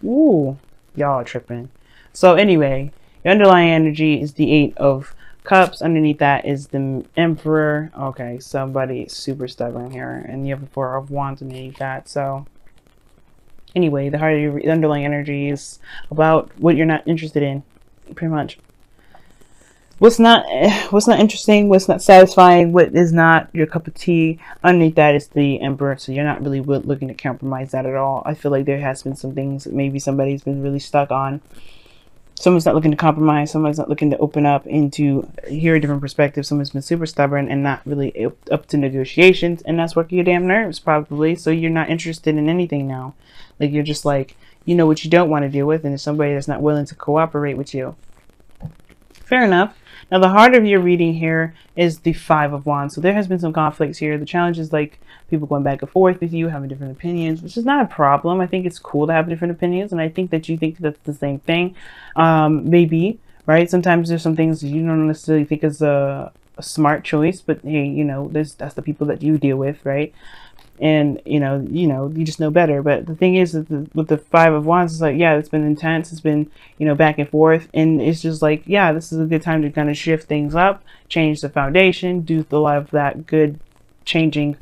Ooh, y'all are tripping. So anyway, your underlying energy is the Eight of Cups. Underneath that is the Emperor. Okay, somebody super stubborn here, and you have the Four of Wands underneath that. So anyway, the heart of your underlying energy is about what you're not interested in, pretty much. What's not interesting, what's not satisfying, what is not your cup of tea. Underneath that is the Emperor, so you're not really looking to compromise that at all. I feel like there has been some things that maybe somebody's been really stuck on. Someone's not looking to compromise, someone's not looking to open up into hear a different perspective. Someone's been super stubborn and not really up to negotiations, and that's working your damn nerves probably. So you're not interested in anything now. Like, you're just like, you know what you don't want to deal with, and there's somebody that's not willing to cooperate with you. Fair enough. Now, the heart of your reading here is the Five of Wands. So there has been some conflicts here. The challenge is like people going back and forth with you, having different opinions, which is not a problem. I think it's cool to have different opinions, and I think that you think that's the same thing. Maybe, right? Sometimes there's some things you don't necessarily think is a smart choice, but hey, you know, that's the people that you deal with, right? And you just know better. But the thing is that with the Five of Wands, it's like, yeah, it's been intense, it's been, back and forth, and it's just like, yeah, this is a good time to kind of shift things up, change the foundation, do a lot of that good changing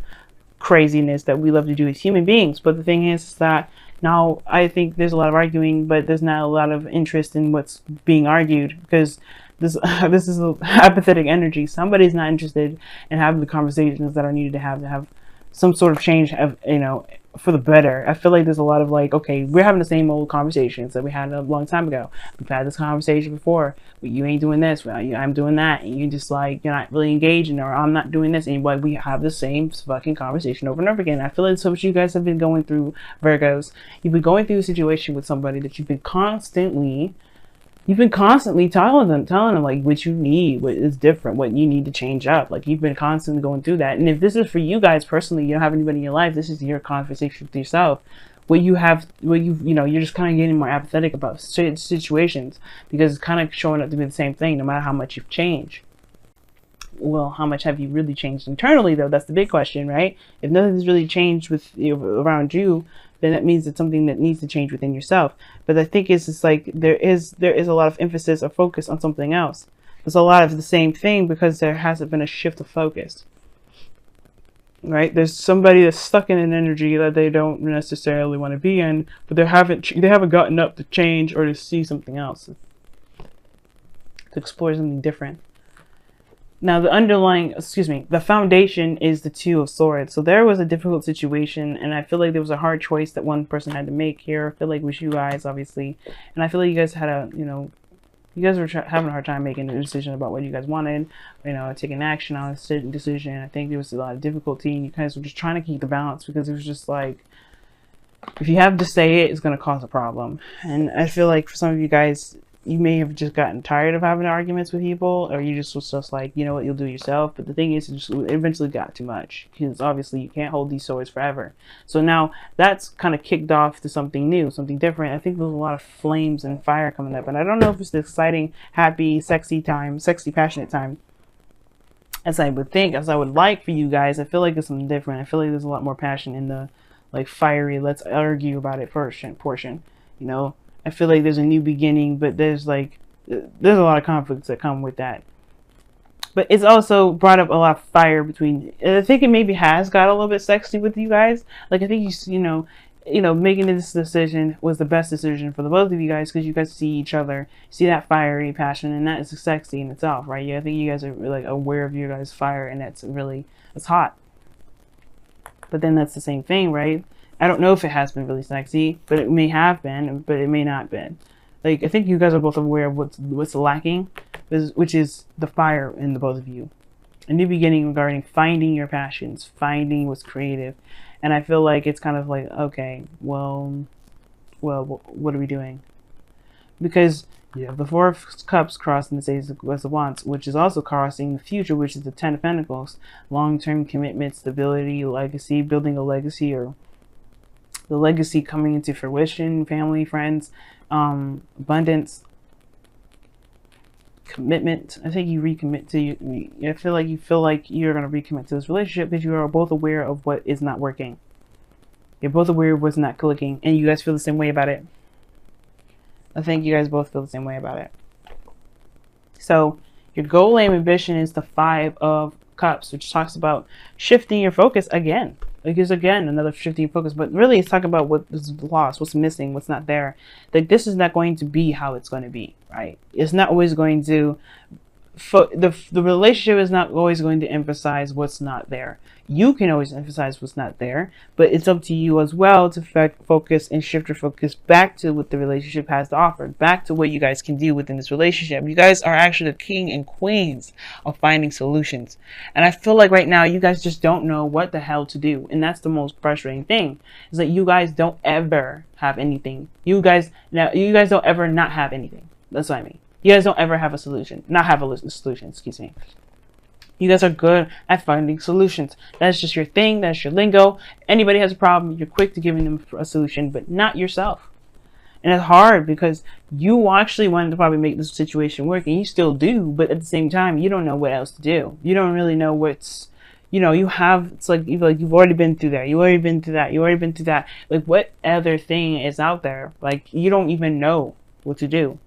craziness that we love to do as human beings. But the thing is that now I think there's a lot of arguing, but there's not a lot of interest in what's being argued, because this is a apathetic energy. Somebody's not interested in having the conversations that are needed to have some sort of change, for the better. I feel like there's a lot of like, okay, we're having the same old conversations that we had a long time ago. We've had this conversation before, but you ain't doing this, well, I'm doing that, and you just like, you're not really engaging, or I'm not doing this, and like, we have the same fucking conversation over and over again. I feel like that's what you guys have been going through, Virgos. You've been going through a situation with somebody that you've been constantly telling them like what you need, what is different, what you need to change up. Like, you've been constantly going through that. And if this is for you guys personally, you don't have anybody in your life, this is your conversation with yourself. You're just kind of getting more apathetic about situations, because it's kind of showing up to be the same thing no matter how much you've changed. Well, how much have you really changed internally, though? That's the big question, right? If nothing's really changed with around you, then that means it's something that needs to change within yourself. But I think it's just like there is a lot of emphasis or focus on something else. There's a lot of the same thing because there hasn't been a shift of focus, right? There's somebody that's stuck in an energy that they don't necessarily want to be in, but they haven't gotten up to change or to see something else, to explore something different. Now, the foundation is the Two of Swords. So there was a difficult situation, and I feel like there was a hard choice that one person had to make here. I feel like it was you guys, obviously. And I feel like you guys had you guys were having a hard time making a decision about what you guys wanted, taking action on a certain decision. I think there was a lot of difficulty, and you guys were just trying to keep the balance, because it was just like, if you have to say it, it's going to cause a problem. And I feel like for some of you guys, you may have just gotten tired of having arguments with people, or you just was just like, you know what, you'll do it yourself. But the thing is, it eventually got too much, because obviously you can't hold these swords forever. So now that's kind of kicked off to something new, something different. I think there's a lot of flames and fire coming up, and I don't know if it's the exciting, happy, sexy, passionate time as I would think, as I would like for you guys. I feel like it's something different. I feel like there's a lot more passion in the like fiery, let's argue about it portion. I feel like there's a new beginning, but there's a lot of conflicts that come with that. But it's also brought up a lot of fire between. I think it maybe has got a little bit sexy with you guys. Like, I think making this decision was the best decision for the both of you guys, because you guys see each other, see that fiery passion, and that is sexy in itself, right? Yeah, I think you guys are like aware of your guys' fire, and it's hot. But then that's the same thing, right? I don't know if it has been really sexy, but it may have been, but it may not been. Like, I think you guys are both aware of what's lacking, which is the fire in the both of you. A new beginning regarding finding your passions, finding what's creative. And I feel like it's kind of like, okay, well, what are we doing? Because you have the Four of Cups crossing the Ace of Wands, which is also crossing the future, which is the Ten of Pentacles. Long-term commitment, stability, legacy, building a legacy, or the legacy coming into fruition, family, friends, abundance, commitment. I think you recommit to you. I feel like you're going to recommit to this relationship, because you are both aware of what is not working. You're both aware of what's not clicking, and you guys feel the same way about it. I think you guys both feel the same way about it. So your goal, aim, ambition is the 5 of Cups, which talks about shifting your focus again. Like, it's again another shifting your focus, but really it's talking about what is lost, what's missing, what's not there. Like, this is not going to be how it's going to be, right? It's not always going to the relationship is not always going to emphasize what's not there. You can always emphasize what's not there, but it's up to you as well to focus and shift your focus back to what the relationship has to offer, back to what you guys can do within this relationship. You guys are actually the king and queens of finding solutions. And I feel like right now you guys just don't know what the hell to do. And that's the most frustrating thing, is that you guys don't ever have anything. You guys don't ever not have anything. That's what I mean. You guys don't ever have a solution. Not have a solution, excuse me. You guys are good at finding solutions. That's just your thing. That's your lingo. Anybody has a problem, you're quick to giving them a solution, but not yourself. And it's hard because you actually wanted to probably make this situation work, and you still do, but at the same time, you don't know what else to do. You don't really know what's, it's like you've already been through that. You already been through that. You already been through that. Like, what other thing is out there? Like, you don't even know what to do.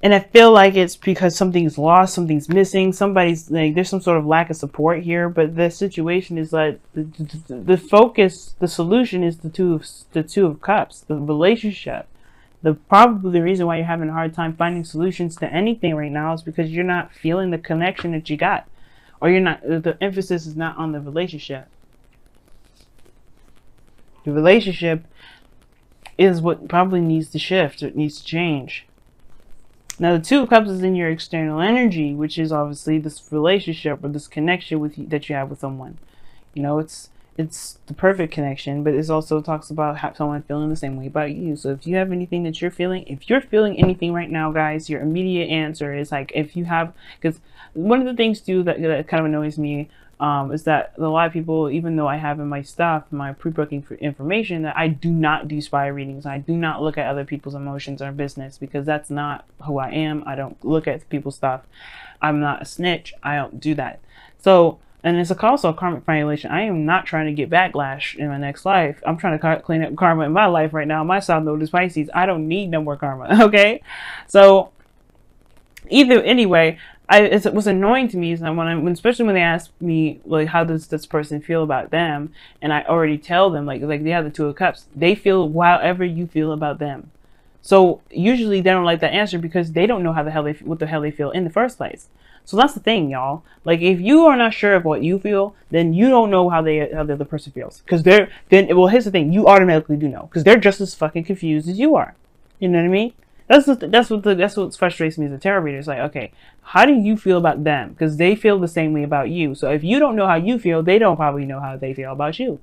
And I feel like it's because something's lost, something's missing, somebody's like, there's some sort of lack of support here. But the situation is like the focus, the solution is the two of Cups, the relationship. Probably the reason why you're having a hard time finding solutions to anything right now is because you're not feeling the connection that you got, or the emphasis is not on the relationship. The relationship is what probably needs to shift. It needs to change. Now, the Two of Cups is in your external energy, which is obviously this relationship or this connection that you have with someone. It's the perfect connection, but it also talks about someone feeling the same way about you. So if you have anything that you're feeling, if you're feeling anything right now, guys, your immediate answer is like, because one of the things too that kind of annoys me is that a lot of people, even though I have in my stuff, my pre-booking for information, that I do not do spy readings. I do not look at other people's emotions or business, because that's not who I am. I don't look at people's stuff. I'm not a snitch. I don't do that. So, and it's also a karmic violation. I am not trying to get backlash in my next life. I'm trying to clean up karma in my life right now. My South Node is Pisces. I don't need no more karma. Okay, so anyway, it was annoying to me is that especially when they ask me, like, how does this person feel about them, and I already tell them like they have the Two of Cups, they feel however you feel about them. So usually they don't like that answer because they don't know what the hell they feel in the first place. So that's the thing, y'all. Like, if you are not sure of what you feel, then you don't know how the other person feels. Because here's the thing, you automatically do know, because they're just as fucking confused as you are. You know what I mean? That's what frustrates me as a tarot reader. It's like, okay, how do you feel about them? Because they feel the same way about you. So if you don't know how you feel, they don't probably know how they feel about you.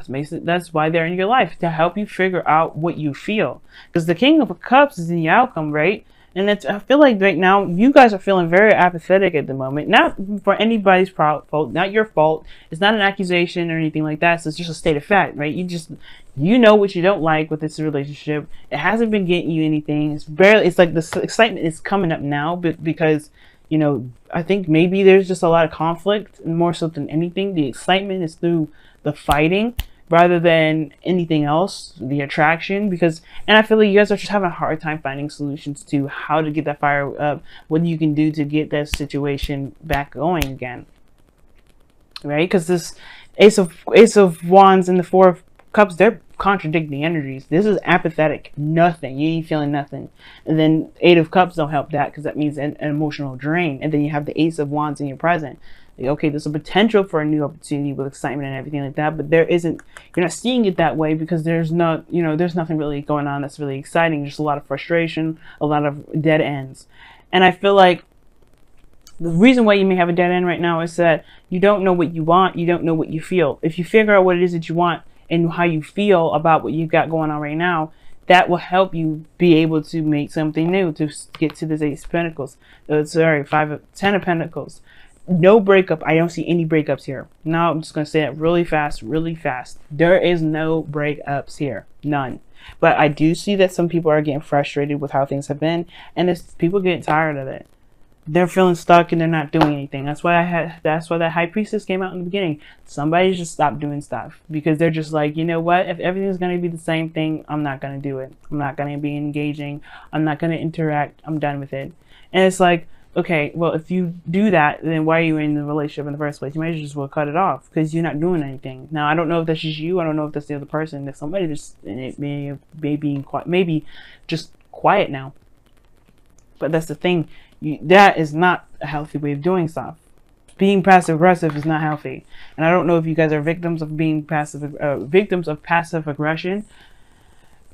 That's why they're in your life, to help you figure out what you feel. Because the King of Cups is in the outcome, right? And I feel like right now you guys are feeling very apathetic at the moment. Not for anybody's fault, not your fault. It's not an accusation or anything like that. So it's just a state of fact, right? You know what you don't like with this relationship. It hasn't been getting you anything. It's like the excitement is coming up now, but because, I think maybe there's just a lot of conflict, more so than anything. The excitement is through the fighting rather than anything else, the attraction. And I feel like you guys are just having a hard time finding solutions to how to get that fire up, what you can do to get that situation back going again, right? Because this Ace of Wands and the Four of Cups, they're contradicting energies. This is apathetic, nothing. You ain't feeling nothing. And then Eight of Cups don't help that, because that means an emotional drain. And then you have the Ace of Wands in your present. Like, okay, there's a potential for a new opportunity with excitement and everything like that, but you're not seeing it that way, because there's nothing really going on that's really exciting. Just a lot of frustration, a lot of dead ends. And I feel like the reason why you may have a dead end right now is that you don't know what you want, you don't know what you feel. If you figure out what it is that you want and how you feel about what you've got going on right now, that will help you be able to make something new, to get to this Ace of Pentacles. Ten of Pentacles. No breakup. I don't see any breakups here. Now I'm just going to say that really fast, really fast. There is no breakups here. None. But I do see that some people are getting frustrated with how things have been, and people getting tired of it. they're feeling stuck and they're not doing anything. That's why that high priestess came out in the beginning. Somebody just stopped doing stuff because they're just like, you know what? If everything's going to be the same thing, I'm not going to do it. I'm not going to be engaging. I'm not going to interact. I'm done with it. And it's like, okay, well, if you do that, then why are you in the relationship in the first place? You might just well cut it off because you're not doing anything. Now, I don't know if that's just you. I don't know if that's the other person. If somebody just maybe just quiet now. But that's the thing. That is not a healthy way of doing stuff. Being passive aggressive is not healthy. And I don't know if you guys are victims of being passive aggression.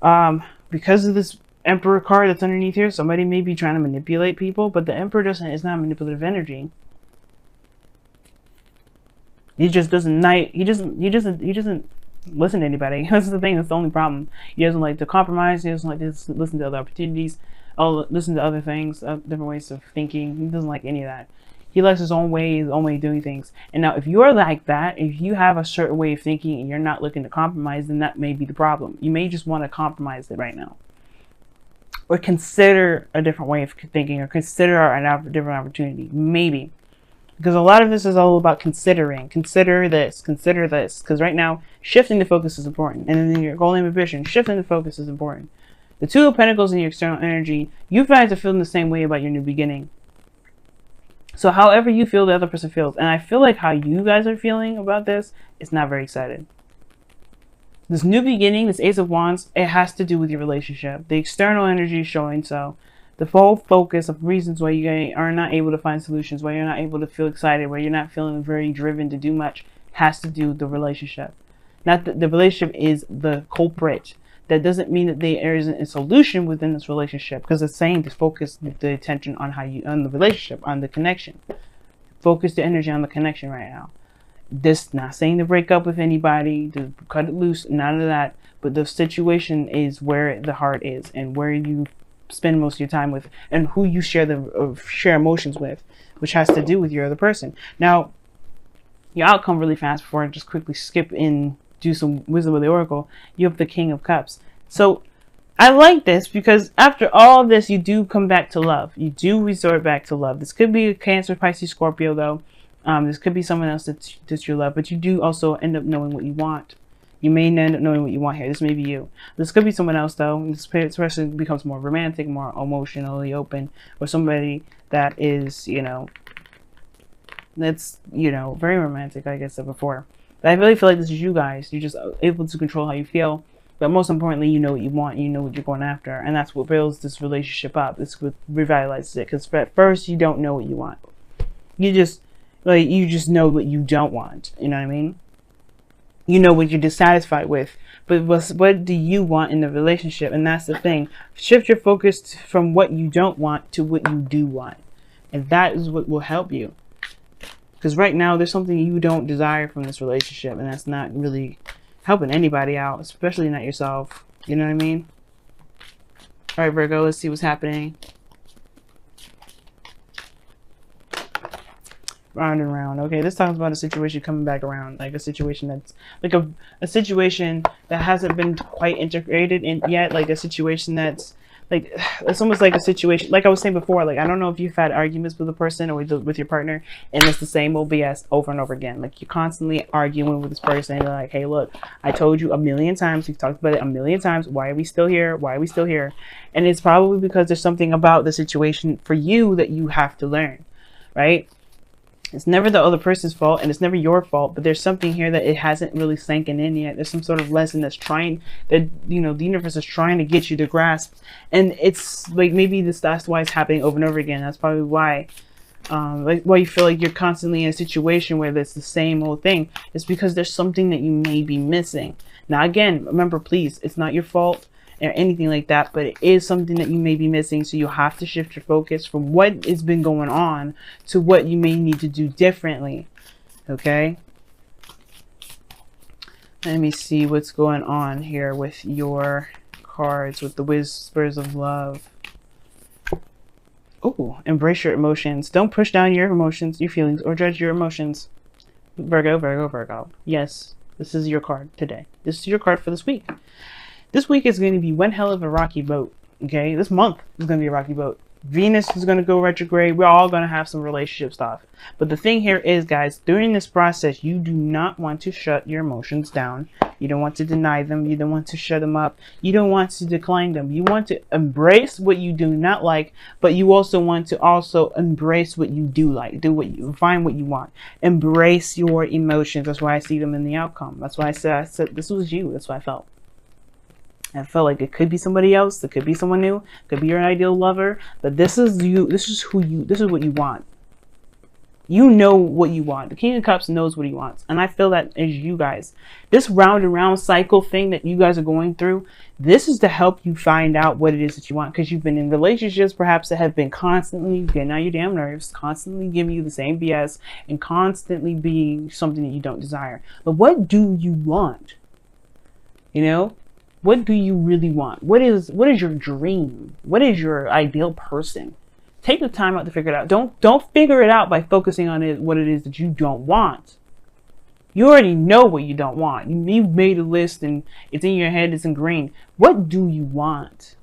Because of this Emperor card that's underneath here, somebody may be trying to manipulate people, but the Emperor is not manipulative energy. He just doesn't listen to anybody. That's the thing. That's the only problem. He doesn't like to compromise. He doesn't like to listen to other opportunities. Listen to other things, different ways of thinking. He doesn't like any of that. He likes his own way, of doing things. And now, if you're like that, if you have a certain way of thinking and you're not looking to compromise, then that may be the problem. You may just want to compromise it right now, or consider a different way of thinking, or consider a different opportunity, maybe. Because a lot of this is all about considering. Consider this. Consider this. Because right now, shifting the focus is important. And in your goal and ambition, shifting the focus is important. The Two of Pentacles in your external energy, you guys are feeling the same way about your new beginning. So however you feel, the other person feels. And I feel like how you guys are feeling about this is not very excited. This new beginning, this Ace of Wands, it has to do with your relationship. The external energy is showing so. The whole focus of reasons why you are not able to find solutions, why you're not able to feel excited, why you're not feeling very driven to do much, has to do with the relationship. Not that the relationship is the culprit. That doesn't mean that there isn't a solution within this relationship, because it's saying to focus the attention on on the relationship, on the connection. Focus the energy on the connection right now. This not saying to break up with anybody, to cut it loose, none of that. But the situation is where the heart is, and where you spend most of your time with, and who you share emotions with, which has to do with your other person. Now, your outcome really fast before I just quickly skip in. Do some wisdom of the oracle. You have the King of Cups. So I like this because after all of this, you do come back to love. You do resort back to love. This could be a Cancer, Pisces, Scorpio, though. This could be someone else that's your love, but you do also end up knowing what you want. You may end up knowing what you want here. This may be you. This could be someone else, though. This person becomes more romantic, more emotionally open, or somebody that is, that's, very romantic, like I said before. But I really feel like this is you guys. You're just able to control how you feel. But most importantly, you know what you want. You know what you're going after. And that's what builds this relationship up. It's what revitalizes it. Because at first, you don't know what you want. You just know what you don't want. You know what I mean? You know what you're dissatisfied with. But what do you want in the relationship? And that's the thing. Shift your focus from what you don't want to what you do want. And that is what will help you. Because right now, there's something you don't desire from this relationship. And that's not really helping anybody out. Especially not yourself. You know what I mean? All right, Virgo. Let's see what's happening. Round and round. Okay, this talks about a situation coming back around. Like a situation that's... Like a situation that hasn't been quite integrated in yet. Like a situation that's... Like, it's almost like a situation, like I was saying before, like, I don't know if you've had arguments with a person or with your partner, and it's the same old BS over and over again. Like, you're constantly arguing with this person, and they're like, hey, look, I told you a million times, we've talked about it a million times, why are we still here? Why are we still here? And it's probably because there's something about the situation for you that you have to learn, right? It's never the other person's fault, and it's never your fault, but there's something here that it hasn't really sanken in yet. There's some sort of lesson that's trying, that, the universe is trying to get you to grasp. And it's like, maybe that's why it's happening over and over again. That's probably why, why you feel like you're constantly in a situation where it's the same old thing. It's because there's something that you may be missing. Now, again, remember, please, it's not your fault or anything like that, but it is something that you may be missing. So you have to shift your focus from what has been going on to what you may need to do differently. Okay, let me see what's going on here with your cards, with the Whispers of Love. Oh, embrace your emotions. Don't push down your emotions, your feelings, or judge your emotions. Virgo, Virgo, Virgo. Yes, this is your card today. This is your card for this week. This week is going to be one hell of a rocky boat, okay? This month is going to be a rocky boat. Venus is going to go retrograde. We're all going to have some relationship stuff. But the thing here is, guys, during this process, you do not want to shut your emotions down. You don't want to deny them. You don't want to shut them up. You don't want to decline them. You want to embrace what you do not like, but you also want to embrace what you do like. Find what you want. Embrace your emotions. That's why I see them in the outcome. That's why I said this was you. That's what I felt. I felt like it could be somebody else. It could be someone new. It could be your ideal lover. But this is you. This is what you want. You know what you want. The King of Cups knows what he wants. And I feel that is you guys. This round and round cycle thing that you guys are going through, this is to help you find out what it is that you want. Because you've been in relationships perhaps that have been constantly getting on your damn nerves, constantly giving you the same BS, and constantly being something that you don't desire. But what do you want? You know? What do you really want? What is your dream? What is your ideal person? Take the time out to figure it out. Don't figure it out by focusing on what it is that you don't want. You already know what you don't want. You've made a list and it's in your head, it's in green. What do you want?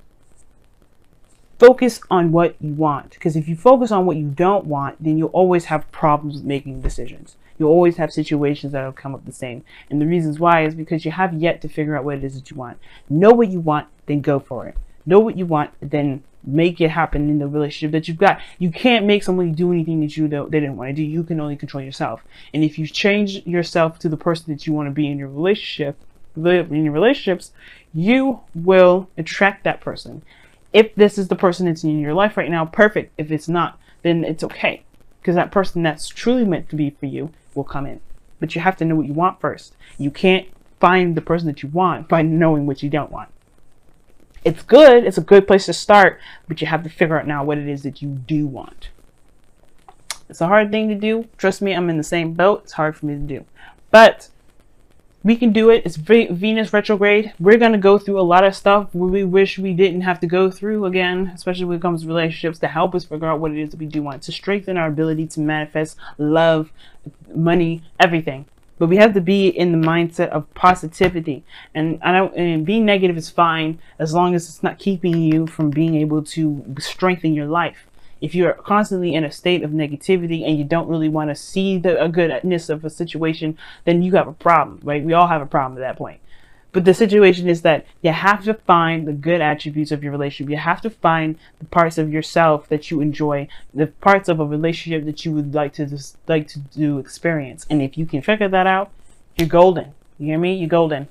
Focus on what you want. Because if you focus on what you don't want, then you'll always have problems with making decisions. You'll always have situations that will come up the same. And the reasons why is because you have yet to figure out what it is that you want. Know what you want, then go for it. Know what you want, then make it happen in the relationship that you've got. You can't make somebody do anything that they didn't want to do. You can only control yourself. And if you change yourself to the person that you want to be in your relationships, you will attract that person. If this is the person that's in your life right now, perfect. If it's not, then it's okay. Because that person that's truly meant to be for you will come in. But you have to know what you want first. You can't find the person that you want by knowing what you don't want. It's good. It's a good place to start. But you have to figure out now what it is that you do want. It's a hard thing to do. Trust me, I'm in the same boat. It's hard for me to do. But we can do it. It's Venus retrograde. We're going to go through a lot of stuff we wish we didn't have to go through again, especially when it comes to relationships, to help us figure out what it is that we do want, to strengthen our ability to manifest love, money, everything. But we have to be in the mindset of positivity. And being negative is fine as long as it's not keeping you from being able to strengthen your life. If you're constantly in a state of negativity and you don't really want to see the goodness of a situation, then you have a problem, right? We all have a problem at that point. But the situation is that you have to find the good attributes of your relationship. You have to find the parts of yourself that you enjoy, the parts of a relationship that you would like to experience. And if you can figure that out, you're golden. You hear me? You're golden.